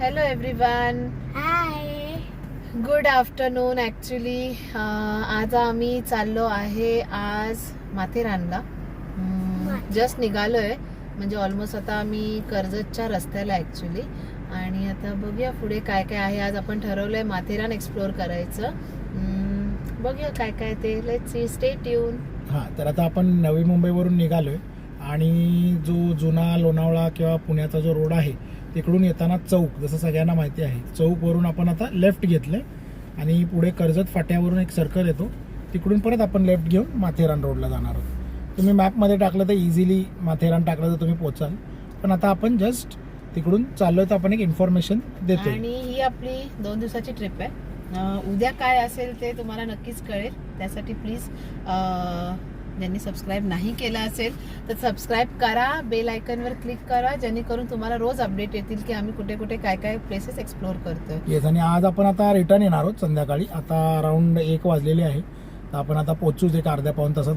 Hello everyone, hi. Good afternoon. Actually आज आम्ही चाललो आहे आज माथेरानला. जस्ट निघालो आहे, म्हणजे ऑलमोस्ट आता आम्ही कर्जतच्या रस्त्याला ॲक्च्युली. आणि आता बघूया पुढे काय काय आहे. आज आपण ठरवलं आहे माथेरान एक्सप्लोअर करायचं. बघूया काय काय ते. Let's see, stay tune. हां, तर आता आपण नवी मुंबईवरून निघालो आहे आणि जो जुना लोणावळा किंवा पुण्याचा जो रोड आहे तिकडून येताना चौक, जसं सगळ्यांना माहिती आहे, चौकवरून आपण आता लेफ्ट घेतलं आणि पुढे कर्जत फाट्यावरून एक सर्कल येतो, तिकडून परत आपण लेफ्ट घेऊन माथेरान रोडला जाणार आहोत. तुम्ही मॅपमध्ये टाकलं तर इझिली माथेरान टाकलं तर तुम्ही पोचाल, पण आता आपण जस्ट तिकडून चाललोय तर आपण एक इन्फॉर्मेशन देतो. आणि ही आपली 2 दिवसाची ट्रिप आहे. उद्या काय असेल ते तुम्हाला नक्कीच कळेल. त्यासाठी प्लीज ज्यांनी सबस्क्राईब नाही केलं असेल तर सबस्क्राईब करा, बेल आयकॉनवर क्लिक करा, जेणेकरून तुम्हाला रोज अपडेट येतील की आम्ही कुठे कुठे काय काय प्लेसेस एक्सप्लोअर करतोय. येस, आणि आज आपण आता रिटर्न येणार आहोत संध्याकाळी. आता अराउंड 1 वाजलेले आहे, तर आपण आता पोहोचूच एक अर्ध्या पाऊण तासात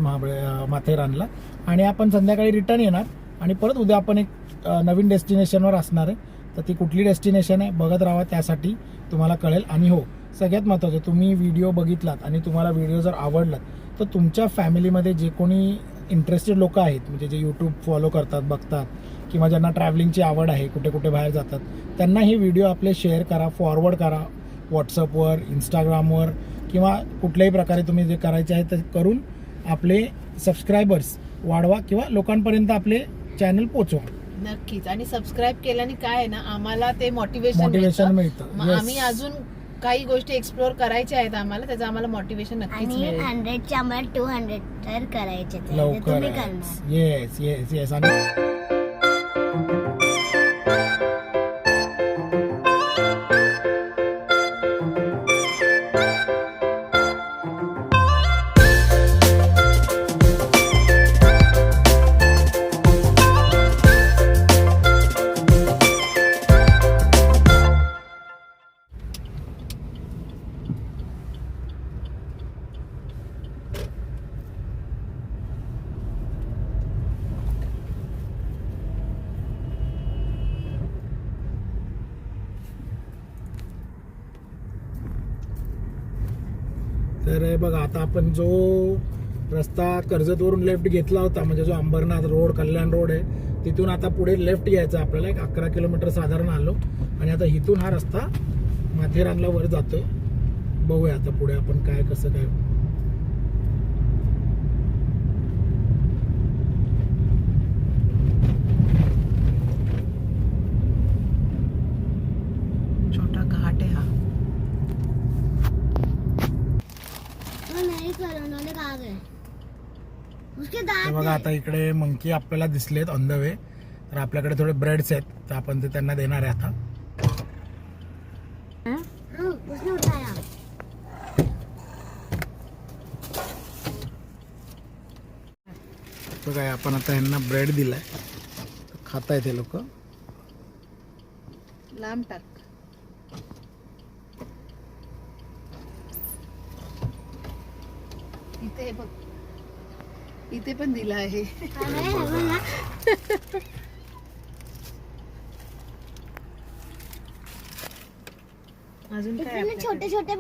माथेरानला, आणि आपण संध्याकाळी रिटर्न येणार आणि परत उद्या आपण एक नवीन डेस्टिनेशनवर असणार आहे. तर ती कुठली डेस्टिनेशन आहे बघत राहा, त्यासाठी तुम्हाला कळेल. आणि हो, सगळ्यात महत्त्वाचं, तुम्ही व्हिडिओ बघितलात आणि तुम्हाला व्हिडिओ जर आवडला तर तुमच्या फॅमिलीमध्ये जे कोणी इंटरेस्टेड लोक आहेत, म्हणजे जे यूट्यूब फॉलो करतात, बघतात, किंवा ज्यांना ट्रॅव्हलिंगची आवड आहे, कुठे कुठे बाहेर जातात, त्यांना हे व्हिडिओ आपले शेअर करा, फॉरवर्ड करा व्हॉट्सअपवर, इंस्टाग्रामवर, किंवा कुठल्याही प्रकारे तुम्ही जे करायचे आहे ते करून आपले सबस्क्रायबर्स वाढवा किंवा लोकांपर्यंत आपले चॅनल पोचवा. नक्कीच. आणि सबस्क्राईब केल्याने काय आहे ना, आम्हाला ते मोटिवेशन मिळतं. आम्ही अजून काही गोष्टी एक्सप्लोअर करायच्या आहेत आम्हाला, त्याचं आम्हाला मोटिवेशन नक्कीच मिळेल. 100च्या आम्हाला 200 तर करायचे ते लवकर. तुम्ही करणार. Yes yes yes. आणि तर बघा, आता आपण जो रस्ता कर्जतवरून लेफ्ट घेतला होता, म्हणजे जो अंबरनाथ रोड, कल्याण रोड आहे, तिथून आता पुढे लेफ्ट घ्यायचा आपल्याला. एक 11 किलोमीटर साधारण आलो आणि आता इथून हा रस्ता माथेरानला वर जातोय. बघूया आता पुढे आपण काय कसं काय. छोटा घाट आहे हा. तर बघा, आता इकडे मंकी आपल्याला दिसलेत ऑन द वे. तर आपल्याकडे थोडे ब्रेड्स आहेत, तर आपण ते त्यांना देणार आहे आता. बघा, आपण आता यांना ब्रेड दिलाय, खाता येते लोक. लांब टाक. इथे बघ, इथे पण दिला आहे. अजून काय छोटे छोटे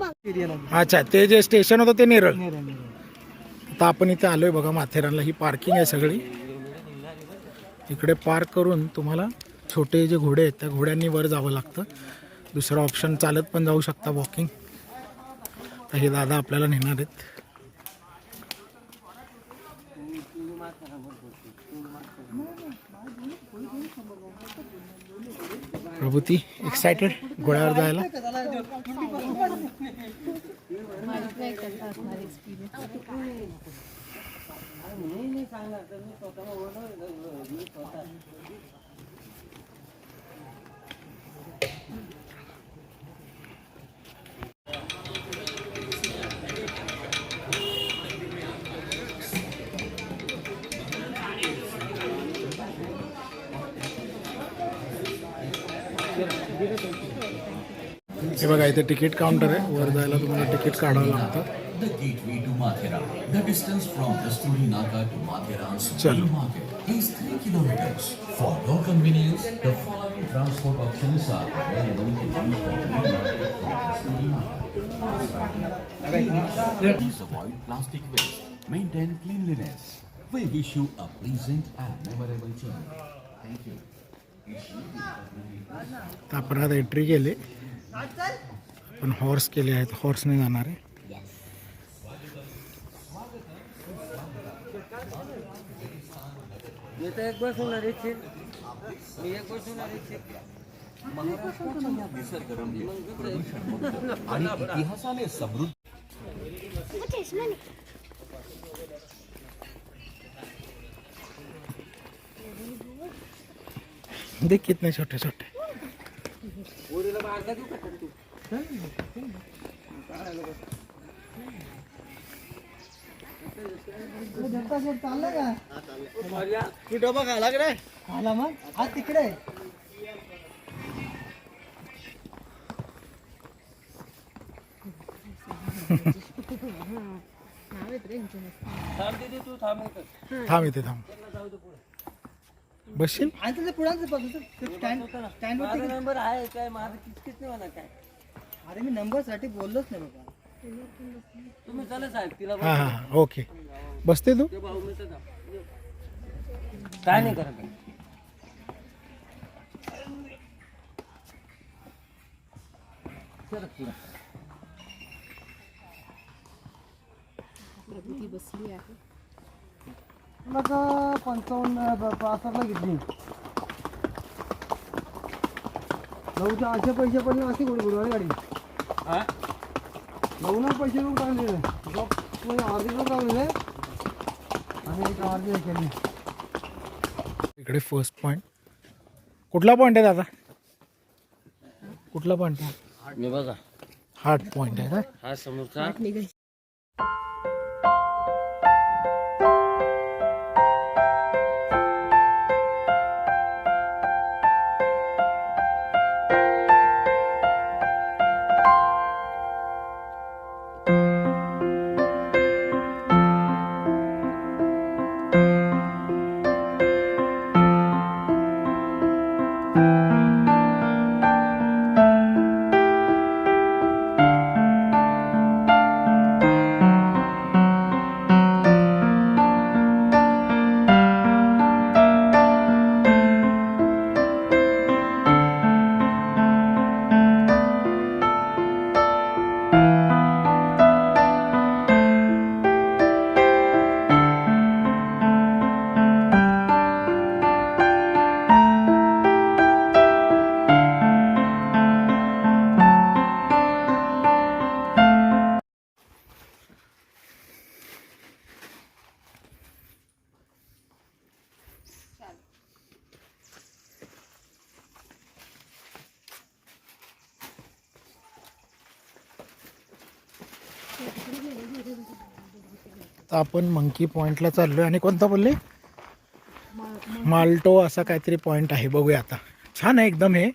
अच्छा, ते जे स्टेशन होतं ते नेरळ. आता आपण इथे आलोय बघा माथेरानला. ही पार्किंग आहे सगळी. इकडे पार्क करून तुम्हाला छोटे जे घोडे आहेत त्या घोड्यांनी वर जावं लागतं. दुसरा ऑप्शन चालत पण जाऊ शकता, वॉकिंग. तर हे दादा आपल्याला नेणार आहेत. प्रभूती एक्साइटेड घोड्यावर जायला. हे बघा, इथे तिकीट काउंटर आहे. वर जायला तुम्हाला तिकीट काढावं लागतं. The gateway to Mathera. The distance from Kasturi Naka to Mathera's Chalo. Market is 3 kilometers. For your convenience, the following Transport options are available to choose from. Please avoid plastic waste. Maintain cleanliness. We wish you a pleasant and memorable journey. Thank you. तर आपण आता entry केली. आपण horse केले आहेत, हॉर्सने जाणार आहे. निसर्गरम्य प्रदूषणमुक्त आणि इतिहासाने समृद्ध देख कितने छोटे छोटे. डबा खाला कडे खाला मग आज तिकडे थांब इथे थांब. बसशील. आणि तिथे पुढे स्टँड स्टँड नंबर आहे काय माझं किचकिच नाही म्हणा काय. अरे मी नंबर साठी बोललोच नाही बाबा. तुम्ही चला साहेब तिला हां हां ओके. बसते तू. काय नाही करत मग 55 घेतली. 9चे असे पैसे पडले असे गोडी गोडवाडी गाडी 9 पैसे लोक काढले अर्धे लोक काढले आणि एक अर्धे केली. इकडे फर्स्ट पॉइंट. कुठला पॉइंट आहे दादा? कुठला पॉइंट आहे? मी बघा हार्ट पॉइंट आहे का? हा समोरचा तर आपण मंकी पॉइंटला चाललोय. आणि कोणता बोलले? माल्टो असा काहीतरी पॉइंट आहे. बघूया आता. छान आहे एकदम. हे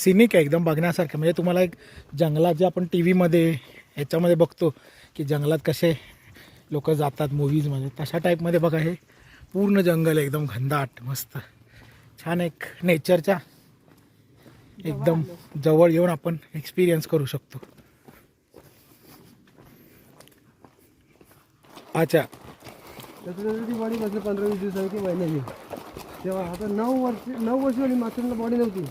सिनिक आहे एकदम बघण्यासारखं. म्हणजे तुम्हाला एक जंगलात जे आपण टी व्हीमध्ये ह्याच्यामध्ये बघतो की जंगलात कसे लोक जातात मूवीजमध्ये, तशा टाईपमध्ये बघा हे पूर्ण जंगल एकदम घनदाट मस्त छान. एक नेचरच्या एकदम जवळ येऊन आपण एक्सपिरियन्स करू शकतो. अच्छा त्याची बॉडी बसली 15-20 दिवसाची महिन्याची. तेव्हा आता 9 वर्ष झाली माथेरानला बॉडी नव्हती.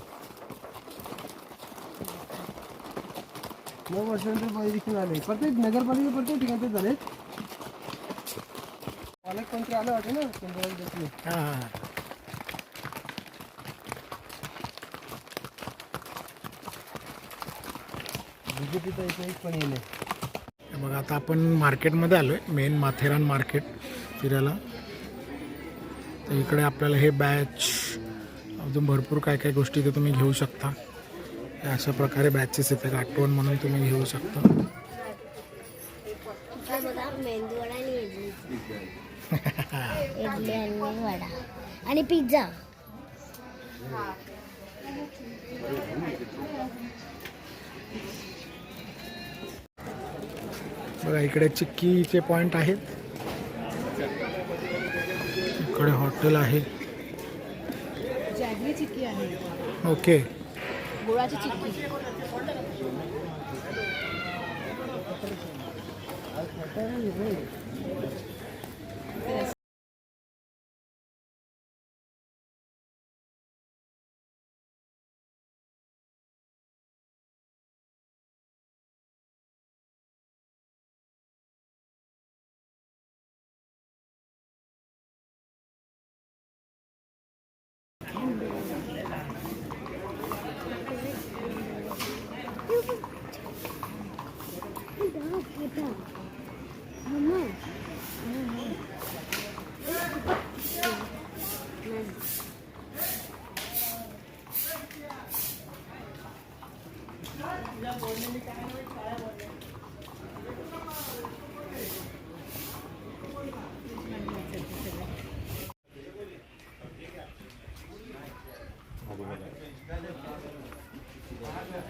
9 वर्षानंतर बॉडी दिसून आले. प्रत्येक नगरपालिका प्रत्येक ठिकाणी झाले. पालकमंत्री आलं वाटतं ना. हां बीजेपीचा एक पण येईल. बघा आता आपण मार्केटमध्ये आलो आहे. मेन माथेरान मार्केट फिरायला. तर इकडे आपल्याला हे बॅच अजून भरपूर काय काय गोष्टी ते तुम्ही घेऊ शकता. हे अशा प्रकारे बॅचेस येतात. आठवण म्हणून तुम्ही घेऊ शकता. मेंदू वडा आणि इडली आणि वडा आणि पिझ्झा. बघा इकडे चिक्कीचे पॉइंट आहेत. इकडे हॉटेल आहे. जागरी चिक्की आहे. ओके. गुळाची चिक्की.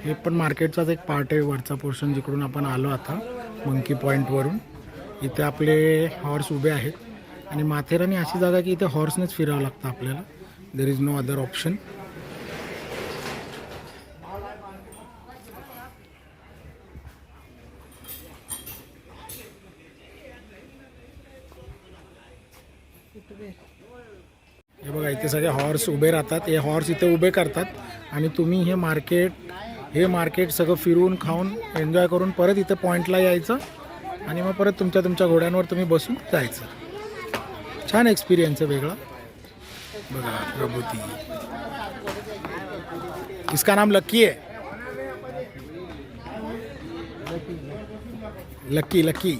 हे पण मार्केटचाच एक पार्ट आहे, वरचा पोर्शन जिकडून आपण आलो आता मंकी पॉईंटवरून. इथे आपले हॉर्स उभे आहेत आणि माथेरान ही अशी जागा की इथे हॉर्सनेच फिरावं लागतं आपल्याला. There is no other option. हे बघा इथे सगळे हॉर्स उभे राहतात. हे हॉर्स इथे उभे करतात आणि तुम्ही हे मार्केट सगळं फिरून खाऊन एन्जॉय करून परत इथे पॉईंटला यायचं आणि मग परत तुमच्या घोड्यांवर तुम्ही बसून जायचं. छान एक्सपिरियन्स आहे वेगळा. बघा प्रभूती, इसका नाम लक्की है. Lucky lucky.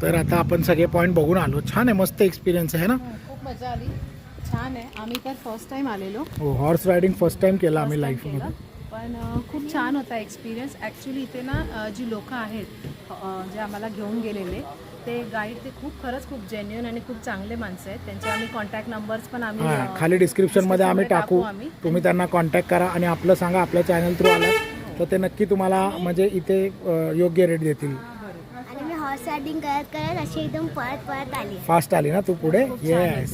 तर आता आपण सगळे पॉईंट बघून आलो. छान आहे, मस्त एक्सपिरियन्स आहे ना. खूप मजा आली, छान आहे. आम्ही तर फर्स्ट टाइम आलेलो. हो, हॉर्स रायडिंग फर्स्ट टाइम केलं आम्ही लाईफमध्ये. पण खूप छान होता एक्सपिरियन्स. ॲक्च्युली इथे ना जी लोकं आहेत जे आम्हाला घेऊन गेलेले ते गाईड, ते खरंच खूप जेन्युइन आणि खूप चांगले माणसं आहेत. त्यांचे आम्ही कॉन्टॅक्ट नंबर्स पण आम्ही खाली डिस्क्रिप्शनमध्ये आम्ही टाकू. तुम्ही त्यांना कॉन्टॅक्ट करा आणि आपलं सांगा आपल्या चॅनल थ्रू आलात तर ते नक्की तुम्हाला म्हणजे इथे योग्य रेट देतील. आणि मी हॉर्स रायडिंग करत अशी एकदम पळत आली. फास्ट आली ना तू पुढे. येस.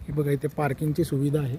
हे बघा इथे पार्किंगची सुविधा आहे.